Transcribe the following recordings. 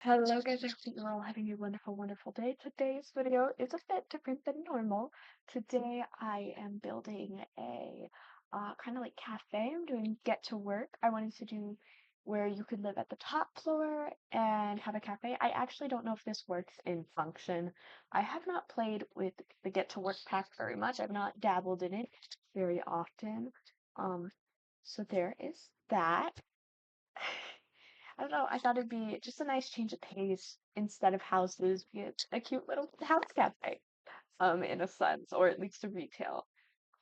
Hello guys, I hope you're all having a wonderful, wonderful day. Today's video is a bit different than normal. Today I am building a kind of like cafe. I'm doing get to work. I wanted to do where you could live at the top floor and have a cafe. I actually don't know if this works in function. I have not played with the get to work pack very much. I've not dabbled in it very often. Um, so there is that. I don't know. I thought it'd be just a nice change of pace instead of houses, be it a cute little house cafe, in a sense, or at least a retail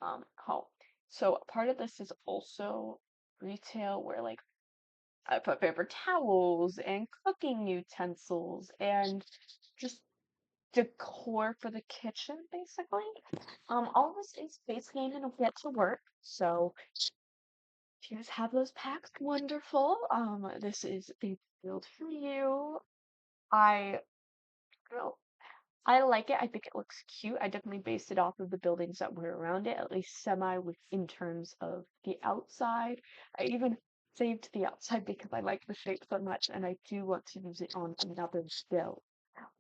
home. So part of this is also retail where like I put paper towels and cooking utensils and just decor for the kitchen, basically. All this is basically gonna get to work. So if you guys have those packs, wonderful. This is the build for you. I don't know. I like it. I think it looks cute. I definitely based it off of the buildings that were around it, at least semi with in terms of the outside. I even saved the outside because I like the shape so much and I do want to use it on another build.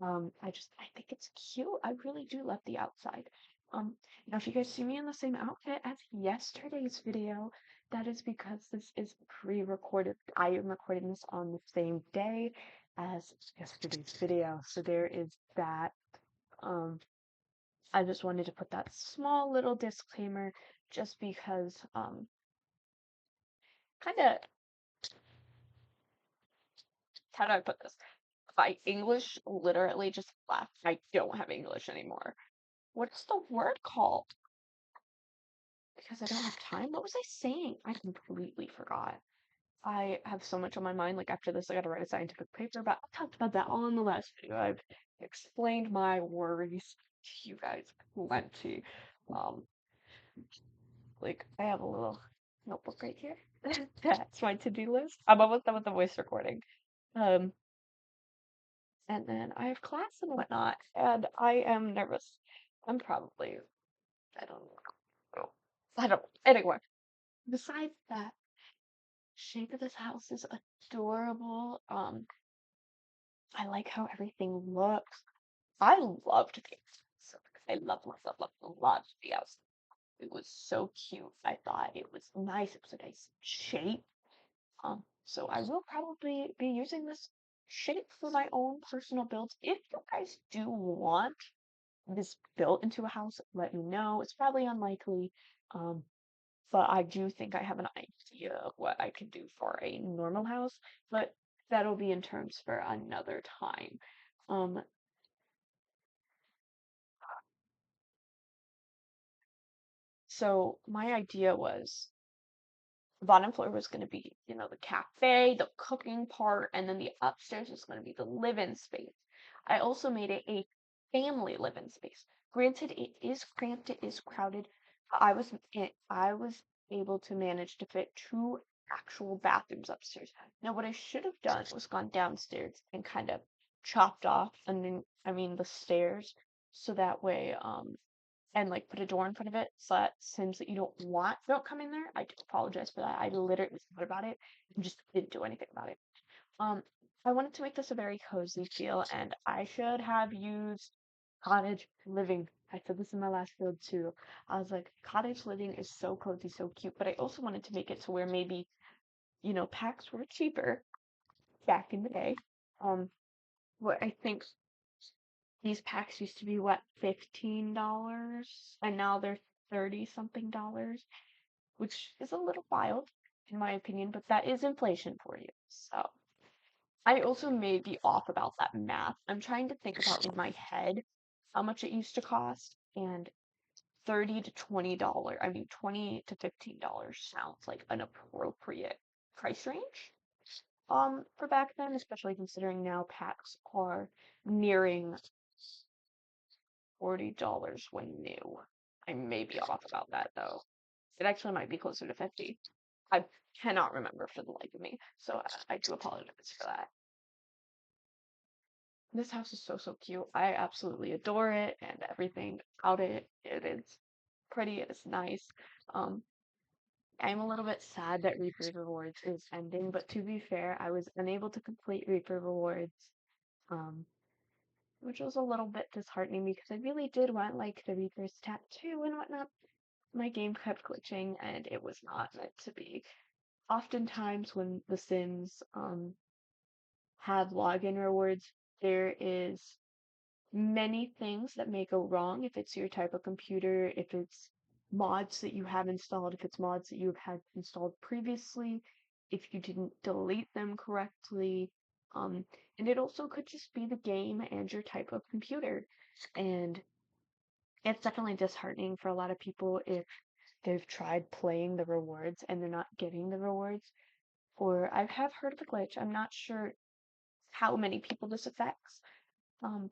I think it's cute. I really do love the outside. Now if you guys see me in the same outfit as yesterday's video, that is because this is pre-recorded. I am recording this on the same day as yesterday's video. So there is that. Um, I just wanted to put that small little disclaimer just because, kind of, how do I put this? My English literally just left. I don't have English anymore. What's the word called? Because I don't have time. What was I saying? I completely forgot. I have so much on my mind. Like after this, I gotta write a scientific paper, but I talked about that all in the last video. I've explained my worries to you guys plenty. Um, like I have a little notebook right here. That's my to-do list. I'm almost done with the voice recording. Um, and then I have class and whatnot, and I am nervous. I'm probably, I don't know. I don't, anyway. Besides that, shape of this house is adorable. I like how everything looks. I loved the outside. I loved the outside. It was so cute. I thought it was nice. It was a nice shape. So I will probably be using this shape for my own personal builds. If you guys do want this built into a house, let me know. It's probably unlikely. Um, but I do think I have an idea of what I can do for a normal house, but that'll be in terms for another time. Um, so my idea was the bottom floor was going to be, the cafe, the cooking part, and then the upstairs was going to be the live-in space. I also made it a family live-in space. Granted, it is cramped, it is crowded. But I was able to manage to fit two actual bathrooms upstairs. Now, what I should have done was gone downstairs and kind of chopped off, and then I mean the stairs, so that way, and like put a door in front of it so that since that you don't want don't come in there. I do apologize for that. I literally thought about it and just didn't do anything about it. Um, I wanted to make this a very cozy feel, and I should have used cottage living. I said this in my last build too. I was like, cottage living is so cozy, so cute, but I also wanted to make it to where maybe, packs were cheaper back in the day. Um, what I think these packs used to be what, $15, and now they're 30 something dollars, which is a little wild in my opinion, but that is inflation for you. So I also may be off about that math. I'm trying to think about in my head how much it used to cost, and 30 to $20, I mean 20 to $15 sounds like an appropriate price range. For back then, especially considering now packs are nearing $40 when new. I may be off about that though. It actually might be closer to 50. I cannot remember for the life of me, so I do apologize for that. This house is so, so cute. I absolutely adore it and everything about it. It is pretty, it is nice. Um, I'm a little bit sad that Reaper Rewards is ending, but to be fair, I was unable to complete Reaper Rewards um, which was a little bit disheartening because I really did want like the reverse tattoo and whatnot. My game kept glitching and it was not meant to be. Oftentimes when The Sims have login rewards, there is many things that may go wrong if it's your type of computer, if it's mods that you have installed, if it's mods that you've had installed previously, if you didn't delete them correctly. Um, and it also could just be the game and your type of computer. And it's definitely disheartening for a lot of people if they've tried playing the rewards and they're not getting the rewards. Or I have heard of a glitch. I'm not sure how many people this affects,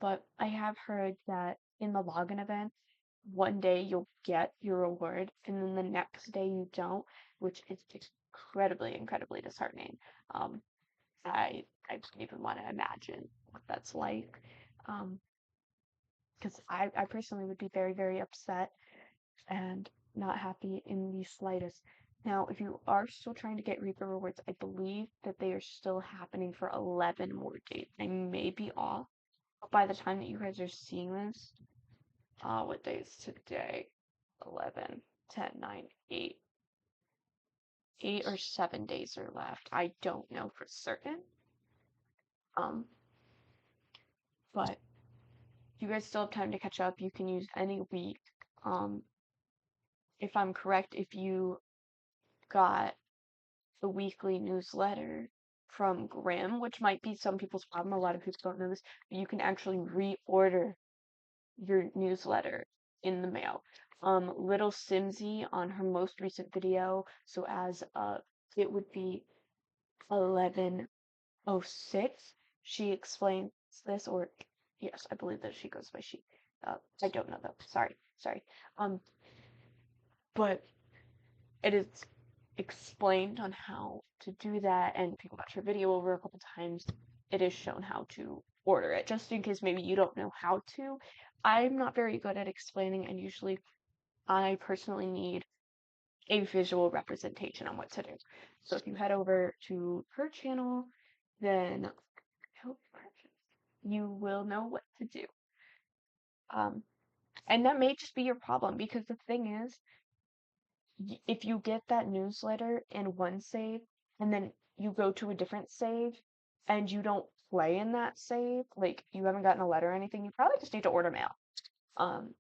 but I have heard that in the login event, one day you'll get your reward, and then the next day you don't, which is incredibly, incredibly disheartening. Um, I don't even want to imagine what that's like. Um, because I personally would be very, very upset and not happy in the slightest. Now, if you are still trying to get Reaper rewards, I believe that they are still happening for 11 more days. I may be off, but by the time that you guys are seeing this, what day is today? 11, 10, 9, 8. 8 or 7 days are left. I don't know for certain. Um, but you guys still have time to catch up. You can use any week. Um, if I'm correct, if you got the weekly newsletter from Grimm, which might be some people's problem. A lot of people don't know this, but you can actually reorder your newsletter in the mail. Little Simsy on her most recent video, so as it would be 11:06, she explains this, or yes, I believe that she goes by she. I don't know though. Sorry. Um, but it is explained on how to do that, and people watch her video over a couple times. It is shown how to order it, just in case maybe you don't know how to. I'm not very good at explaining, and usually I personally need a visual representation on what to do. So if you head over to her channel, then you will know what to do. And that may just be your problem because the thing is, if you get that newsletter in one save and then you go to a different save and you don't play in that save, like you haven't gotten a letter or anything, you probably just need to order mail. Um,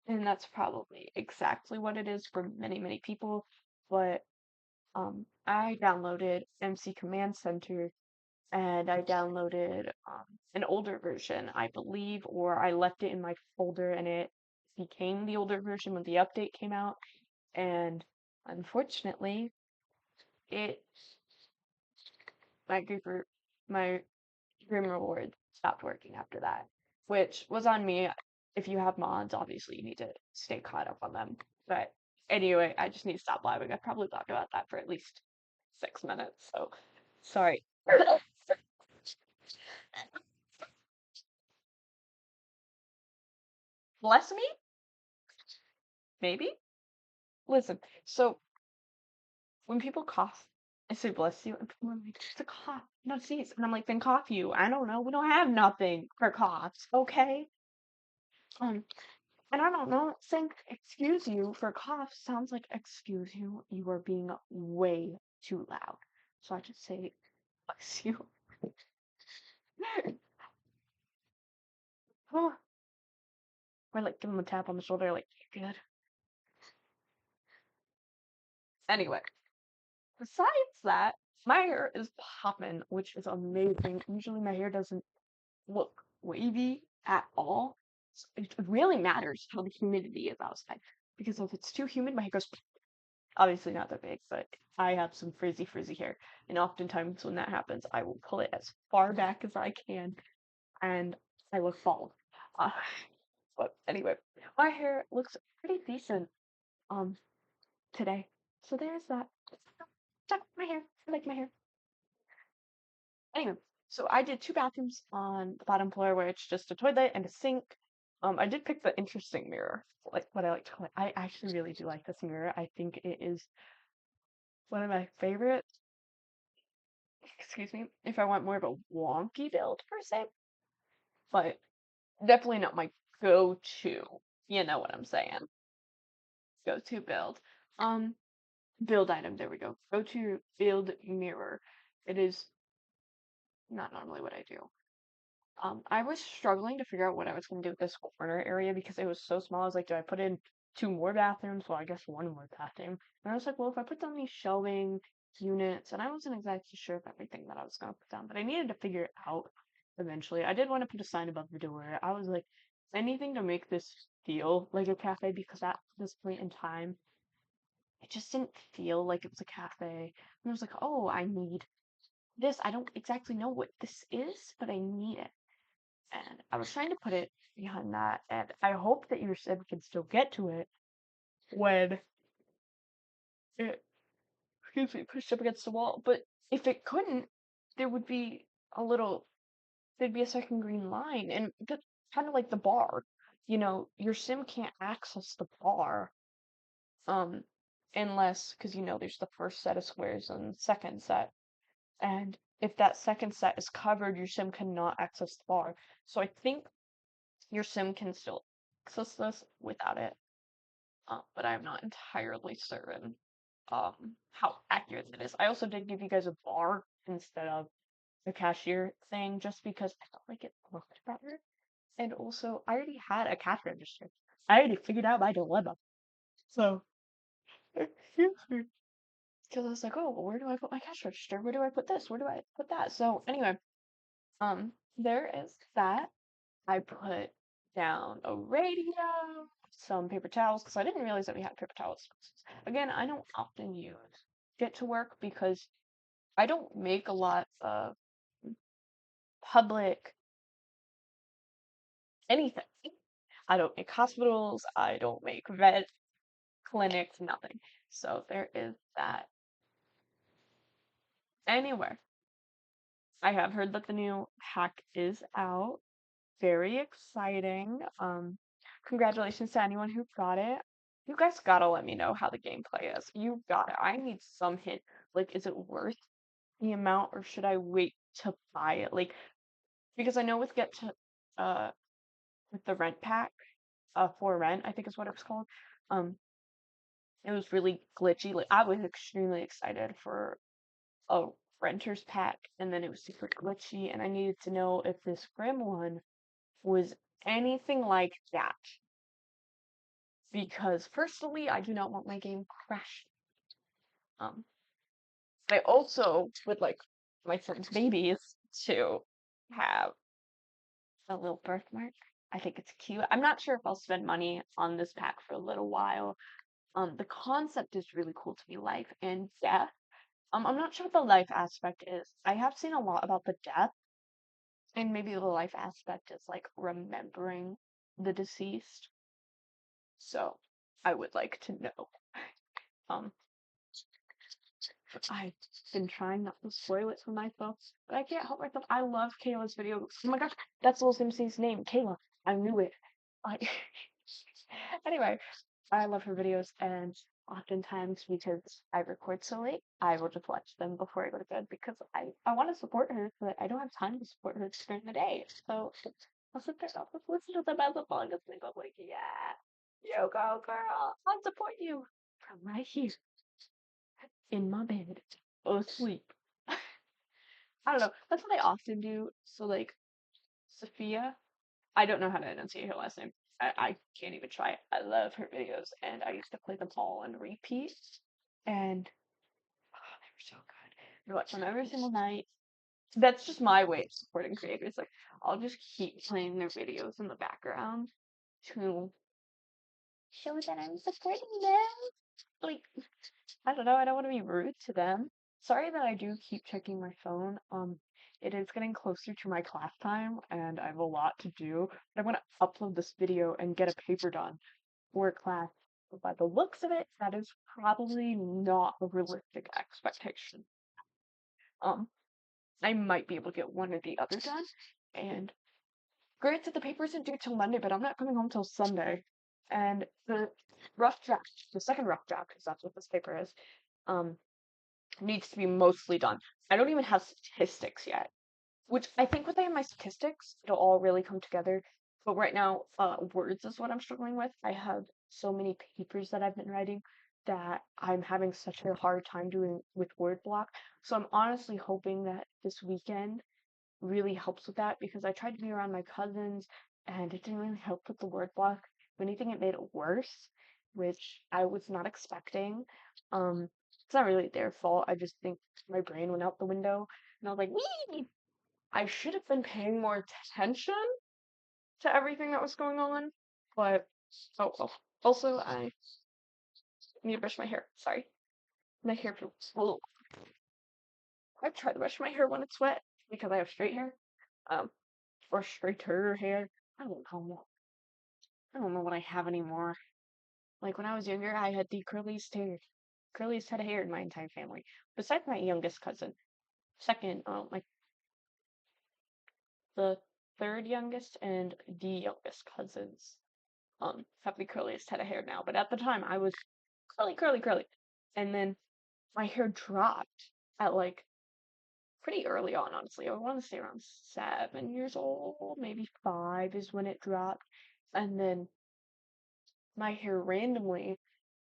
and that's probably exactly what it is for many, many people. But I downloaded MC Command Center and I downloaded an older version, I believe, or I left it in my folder and it became the older version when the update came out. And unfortunately, it my Grouper my Grim Reward stopped working after that, which was on me. If you have mods, obviously you need to stay caught up on them. But anyway, I just need to stop blabbing. I probably talked about that for at least 6 minutes, so sorry. Bless me? Maybe? Listen, so when people cough, I say bless you, and people are like, it's a cough, no sneeze. And I'm like, then cough you. I don't know. We don't have nothing for coughs, okay? Um, and I don't know, saying excuse you for cough sounds like excuse you. You are being way too loud. So I just say bless you. Oh, or like give them a tap on the shoulder, like, you're good. Anyway, besides that, my hair is popping, which is amazing. Usually my hair doesn't look wavy at all. So it really matters how the humidity is outside. Because if it's too humid, my hair goes obviously not that big, but I have some frizzy hair. And oftentimes when that happens, I will pull it as far back as I can and I look bald. Uh, but anyway, my hair looks pretty decent um today. So there's that. My hair. I like my hair. Anyway, so I did two bathrooms on the bottom floor where it's just a toilet and a sink. I did pick the interesting mirror, like what I like to call it. I actually really do like this mirror. I think it is one of my favorites. excuse me, if I want more of a wonky build per se, but definitely not my go-to. You know what I'm saying? Go-to build. Um, build item. There we go. Go-to build mirror. It is not normally what I do. I was struggling to figure out what I was going to do with this corner area because it was so small. I was like, do I put in two more bathrooms? Well, I guess one more bathroom. And I was like, well, if I put down these shelving units, and I wasn't exactly sure of everything that I was going to put down, but I needed to figure it out eventually. I did want to put a sign above the door. I was like, anything to make this feel like a cafe because at this point in time, it just didn't feel like it was a cafe. And I was like, oh, I need this. I don't exactly know what this is, but I need it. And I was trying to put it behind that, and I hope that your sim can still get to it when it, excuse me, pushed up against the wall. But if it couldn't, there would be a little, there'd be a second green line, and that's kind of like the bar. You know, your sim can't access the bar, um, unless, because you know, there's the first set of squares and the second set, and if that second set is covered, your sim cannot access the bar. So I think your sim can still access this without it, but I'm not entirely certain how accurate it is. I also did give you guys a bar instead of the cashier thing just because I felt like it looked better. And also, I already had a cash register. I already figured out my dilemma. So, excuse me. Because I was like, oh, well, where do I put my cash register? Where do I put this? Where do I put that? So, anyway, there is that. I put down a radio, some paper towels, because I didn't realize that we had paper towels. Again, I don't often use Get to Work because I don't make a lot of public anything. I don't make hospitals, I don't make vet clinics, nothing. So there is that. Anyway, I have heard that the new hack is out. Very exciting. Congratulations to anyone who got it. You guys gotta let me know how the gameplay is. You got it. I need some hint. Like, is it worth the amount or should I wait to buy it? Like, because I know with Get to, with the rent pack, for rent, I think is what it was called. Um, it was really glitchy. Like, I was extremely excited for a renter's pack, and then it was super glitchy, and I needed to know if this Grim one was anything like that. Because personally, I do not want my game crashed. Um, I also would like my son's babies to have a little birthmark. I think it's cute. I'm not sure if I'll spend money on this pack for a little while. The concept is really cool to me, life and death. I'm not sure what the life aspect is. I have seen a lot about the death, and maybe the life aspect is like remembering the deceased. So I would like to know. Um, I've been trying not to spoil it for myself, but I can't help myself. I love Kayla's videos. Oh my gosh, that's Lil Simpson's name, Kayla. I knew it. I anyway, I love her videos, and oftentimes because I record so late, I will just watch them before I go to bed because I want to support her, but I don't have time to support her during the day. So I'll sit there, I'll just listen to them as a long as they go like, yeah, you go, girl. I'll support you from right here in my bed, asleep. I don't know. That's what I often do. So like Sophia, I don't know how to enunciate her last name. I can't even try. I love her videos, and I used to play them all on repeat, and oh, they were so good. I watch them every single night. That's just my way of supporting creators. Like I'll just keep playing their videos in the background to show that I'm supporting them. Like I don't know, I don't want to be rude to them. Sorry that I do keep checking my phone. It is getting closer to my class time and I have a lot to do. But I want to upload this video and get a paper done for class. But by the looks of it, that is probably not a realistic expectation. Um, I might be able to get one or the other done. And granted, the paper isn't due till Monday, but I'm not coming home till Sunday. And the rough draft, the second rough draft, because that's what this paper is, um, needs to be mostly done. I don't even have statistics yet, which I think when I have my statistics, it'll all really come together. But right now, words is what I'm struggling with. I have so many papers that I've been writing that I'm having such a hard time doing with word block. So I'm honestly hoping that this weekend really helps with that because I tried to be around my cousins and it didn't really help with the word block. If anything, it made it worse, which I was not expecting. It's not really their fault. I just think my brain went out the window and I was like, wee! I should have been paying more attention to everything that was going on, but oh well. Also, I need to brush my hair. Sorry. My hair feels. I try to brush my hair when it's wet because I have straight hair. Um, or straighter hair. I don't know. I don't know what I have anymore. Like when I was younger, I had the curliest head of hair in my entire family. Besides my youngest cousin. Second, like the third youngest and the youngest cousins, have the curliest head of hair now. But at the time, I was curly, curly, curly. And then my hair dropped at like pretty early on, honestly. I want to say around 7 years old, maybe 5 is when it dropped. And then my hair randomly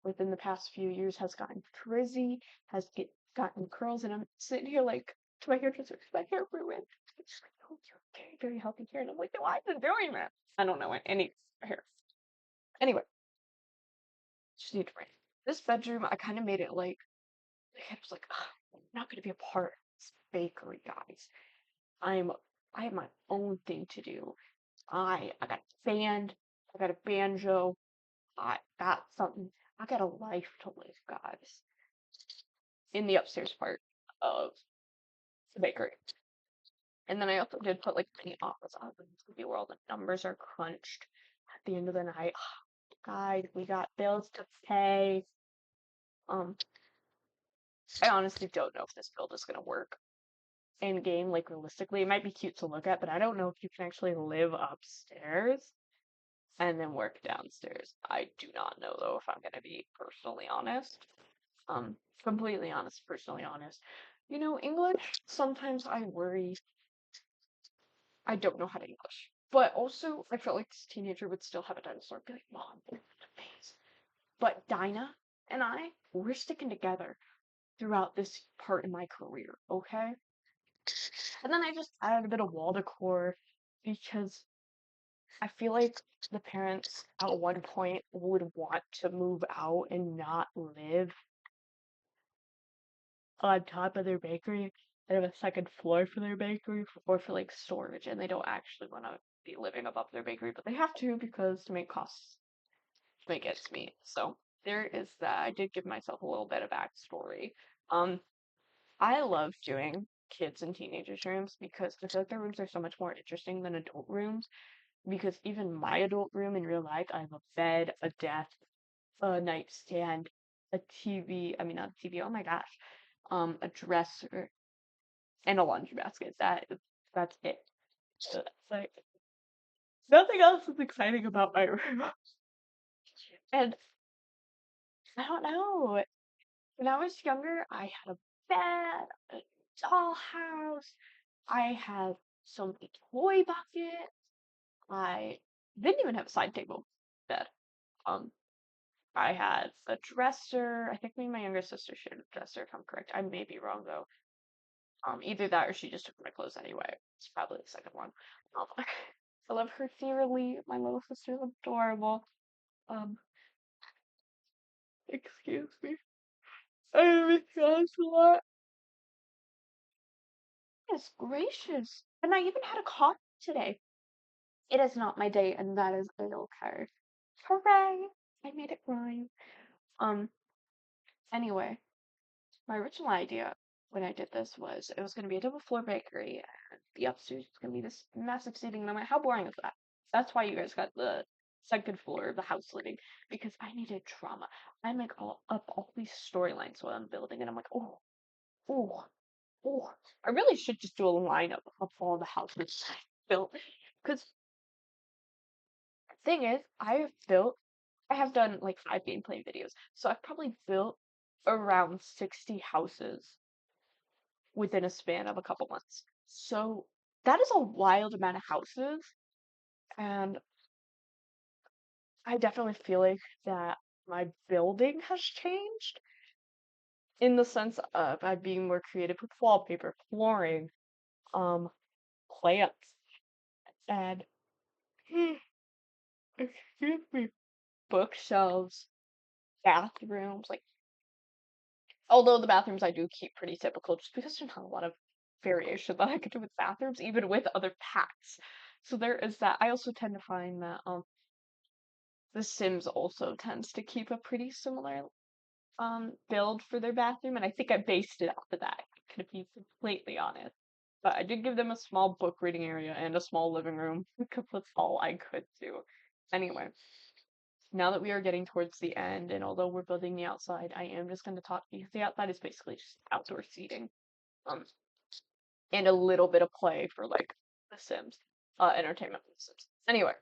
within the past few years has gotten frizzy, gotten curls, and I'm sitting here like to my hairdresser, my hair ruined. And she's like, "Oh, you have very, very healthy hair," and I'm like, "No, I've been doing that." I don't know any hair. Anyway, just need to bring this bedroom. I kind of made it like I was like, "Ugh, I'm not gonna be a part of this bakery, guys. I'm I have my own thing to do. I got a band, I got a banjo, I got something. I got a life to live, guys, in the upstairs part of the bakery. And then I also did put like mini office ovens where all the numbers are crunched at the end of the night. Guys, we got bills to pay. Um, I honestly don't know if this build is gonna work in game, like realistically. It might be cute to look at, but I don't know if you can actually live upstairs and then work downstairs. I do not know though, if I'm gonna be personally honest. Um, Completely honest, personally honest. You know, English, sometimes I worry I don't know how to English. But also, I felt like this teenager would still have a dinosaur and be like, Mom, look at the face. But Dinah and we're sticking together throughout this part in my career, okay? And then I just added a bit of wall decor because I feel like the parents at one point would want to move out and not live on top of their bakery and have a second floor for their bakery or for like storage, and they don't actually want to be living above their bakery, but they have to because to make costs to make ends meet. So there is that. I did give myself a little bit of backstory. Um, I love doing kids and teenagers rooms because I feel like their rooms are so much more interesting than adult rooms. Because even my adult room in real life, I have a bed, a desk, a nightstand, a TV. I mean, not a TV. Oh my gosh. A dresser and a laundry basket. That's it. So that's like nothing else is exciting about my room. And I don't know. When I was younger, I had a bed, a dollhouse. I had so many toy buckets. I didn't even have a side table bed. Um, I had a dresser. I think me and my younger sister shared a dresser, if I'm correct. I may be wrong though. Either that or she just took my clothes anyway. It's probably the second one. Um, I love her dearly. My little sister's adorable. Um, excuse me. I miss you guys a lot. Yes, gracious. And I even had a coffee today. It is not my day, and that is okay. Hooray! I made it rhyme. Um, anyway, my original idea when I did this was it was going to be a double floor bakery, and the upstairs was going to be this massive seating. And I'm like, how boring is that? That's why you guys got the second floor of the house living because I needed drama. I make all these storylines while I'm building, and I'm like, oh, oh. I really should just do a lineup of all the houses I built because thing is, I have done like 5 gameplay videos, so I've probably built around 60 houses within a span of a couple months. So that is a wild amount of houses, and I definitely feel like that my building has changed in the sense of I'm being more creative with wallpaper, flooring, um, plants, and excuse me, bookshelves, bathrooms. Like, although the bathrooms I do keep pretty typical, just because there's not a lot of variation that I could do with bathrooms, even with other packs. So there is that. I also tend to find that The Sims also tends to keep a pretty similar build for their bathroom, and I think I based it off of that. To be completely honest. But I did give them a small book reading area and a small living room because that's all I could do. Anyway, now that we are getting towards the end, and although we're building the outside, I am just going to talk because the outside is basically just outdoor seating, um, and a little bit of play for like The Sims, entertainment for The Sims. Anyway,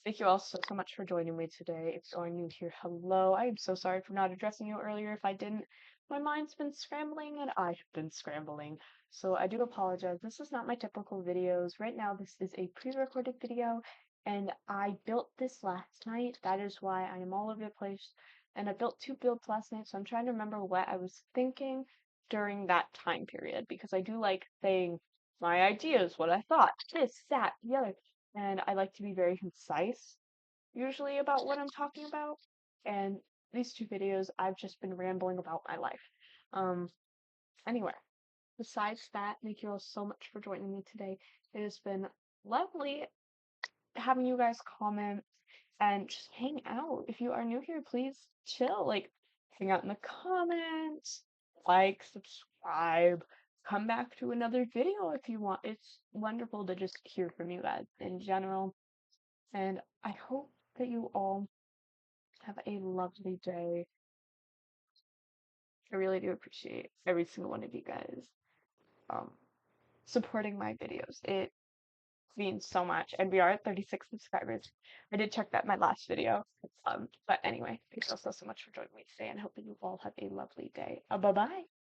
thank you all so much for joining me today. If you are new here, hello. I am so sorry for not addressing you earlier. If I didn't, my mind's been scrambling and I have been scrambling. So I do apologize. This is not my typical videos. Right now, this is a pre-recorded video, and I built this last night. That is why I am all over the place. And I built 2 builds last night, so I'm trying to remember what I was thinking during that time period because I do like saying my ideas, what I thought, this, that, the other, and I like to be very concise usually about what I'm talking about. And these 2 videos, I've just been rambling about my life. Um, anyway, besides that, thank you all so much for joining me today. It has been lovely having you guys comment and just hang out. If you are new here, please chill. Like, hang out in the comments, like, subscribe, come back to another video if you want. It's wonderful to just hear from you guys in general. And I hope that you all have a lovely day. I really do appreciate every single one of you guys um, supporting my videos. It means so much. And we are at 36 subscribers. I did check that in my last video. But anyway, thank you all so much for joining me today and hope that you all have a lovely day. Bye bye.